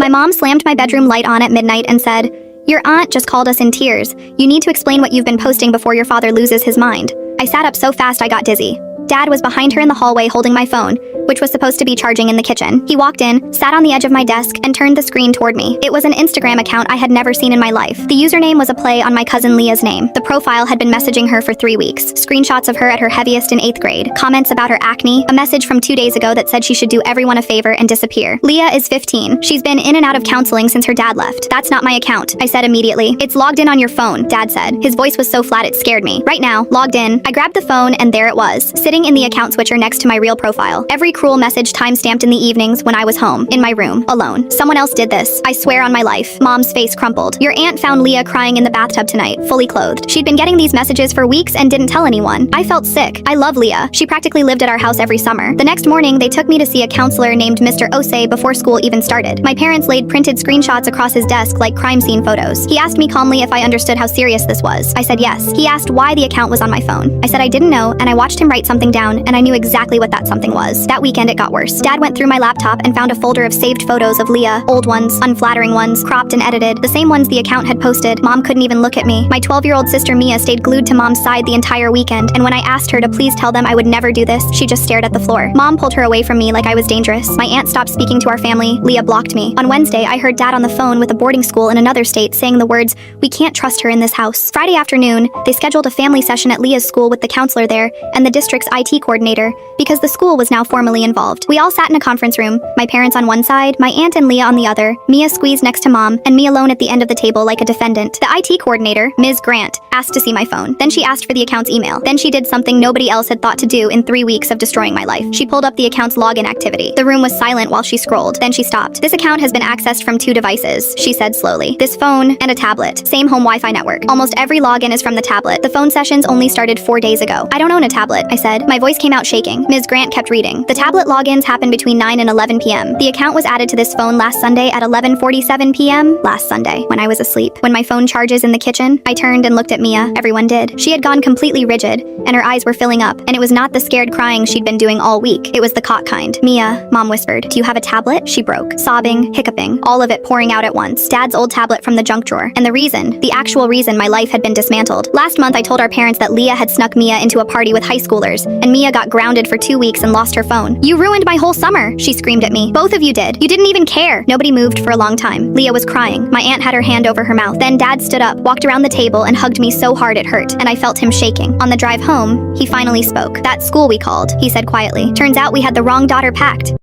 My mom slammed my bedroom light on at midnight and said, "Your aunt just called us in tears. You need to explain what you've been posting before your father loses his mind." I sat up so fast I got dizzy. Dad was behind her in the hallway holding my phone, which was supposed to be charging in the kitchen. He walked in, sat on the edge of my desk, and turned the screen toward me. It was an Instagram account I had never seen in my life. The username was a play on my cousin Leah's name. The profile had been messaging her for 3 weeks. Screenshots of her at her heaviest in 8th grade. Comments about her acne. A message from 2 days ago that said she should do everyone a favor and disappear. Leah is 15. She's been in and out of counseling since her dad left. "That's not my account," I said immediately. "It's logged in on your phone," Dad said. His voice was so flat it scared me. "Right now, logged in." I grabbed the phone and there it was, sitting in the account switcher next to my real profile. Every cruel message time-stamped in the evenings when I was home, in my room, alone. Someone else did this. I swear on my life. Mom's face crumpled. "Your aunt found Leah crying in the bathtub tonight, fully clothed." She'd been getting these messages for weeks and didn't tell anyone. I felt sick. I love Leah. She practically lived at our house every summer. The next morning, they took me to see a counselor named Mr. Osei before school even started. My parents laid printed screenshots across his desk like crime scene photos. He asked me calmly if I understood how serious this was. I said yes. He asked why the account was on my phone. I said I didn't know, and I watched him write something down, and I knew exactly what that something was. That weekend it got worse. Dad went through my laptop and found a folder of saved photos of Leah, old ones, unflattering ones, cropped and edited, the same ones the account had posted. Mom couldn't even look at me. My 12-year-old sister Mia stayed glued to Mom's side the entire weekend, and when I asked her to please tell them I would never do this, she just stared at the floor. Mom pulled her away from me like I was dangerous. My aunt stopped speaking to our family. Leah blocked me. On Wednesday, I heard Dad on the phone with a boarding school in another state saying the words, "We can't trust her in this house." Friday afternoon, they scheduled a family session at Leah's school with the counselor there and the district's IT coordinator, because the school was now formally involved. We all sat in a conference room, my parents on one side, my aunt and Leah on the other, Mia squeezed next to Mom, and me alone at the end of the table like a defendant. The IT coordinator, Ms. Grant, asked to see my phone. Then she asked for the account's email. Then she did something nobody else had thought to do in 3 weeks of destroying my life. She pulled up the account's login activity. The room was silent while she scrolled. Then she stopped. "This account has been accessed from 2 devices," she said slowly. "This phone and a tablet. Same home Wi-Fi network. Almost every login is from the tablet. The phone sessions only started 4 days ago." "I don't own a tablet," I said. My voice came out shaking. Ms. Grant kept reading. "The tablet logins happened between 9 and 11 p.m. The account was added to this phone last Sunday at 11:47 p.m. last Sunday, when I was asleep. When my phone charges in the kitchen, I turned and looked at Mia. Everyone did. She had gone completely rigid, and her eyes were filling up, and it was not the scared crying she'd been doing all week. It was the caught kind. "Mia," Mom whispered, "do you have a tablet?" She broke, sobbing, hiccuping, all of it pouring out at once. Dad's old tablet from the junk drawer. And the actual reason my life had been dismantled. Last month I told our parents that Leah had snuck Mia into a party with high schoolers, and Mia got grounded for 2 weeks and lost her phone. "You ruined my whole summer," she screamed at me. "Both of you did. You didn't even care." Nobody moved for a long time. Leah was crying. My aunt had her hand over her mouth. Then Dad stood up, walked around the table, and hugged me so hard it hurt, and I felt him shaking. On the drive home, he finally spoke. "That school we called," he said quietly. "Turns out we had the wrong daughter packed."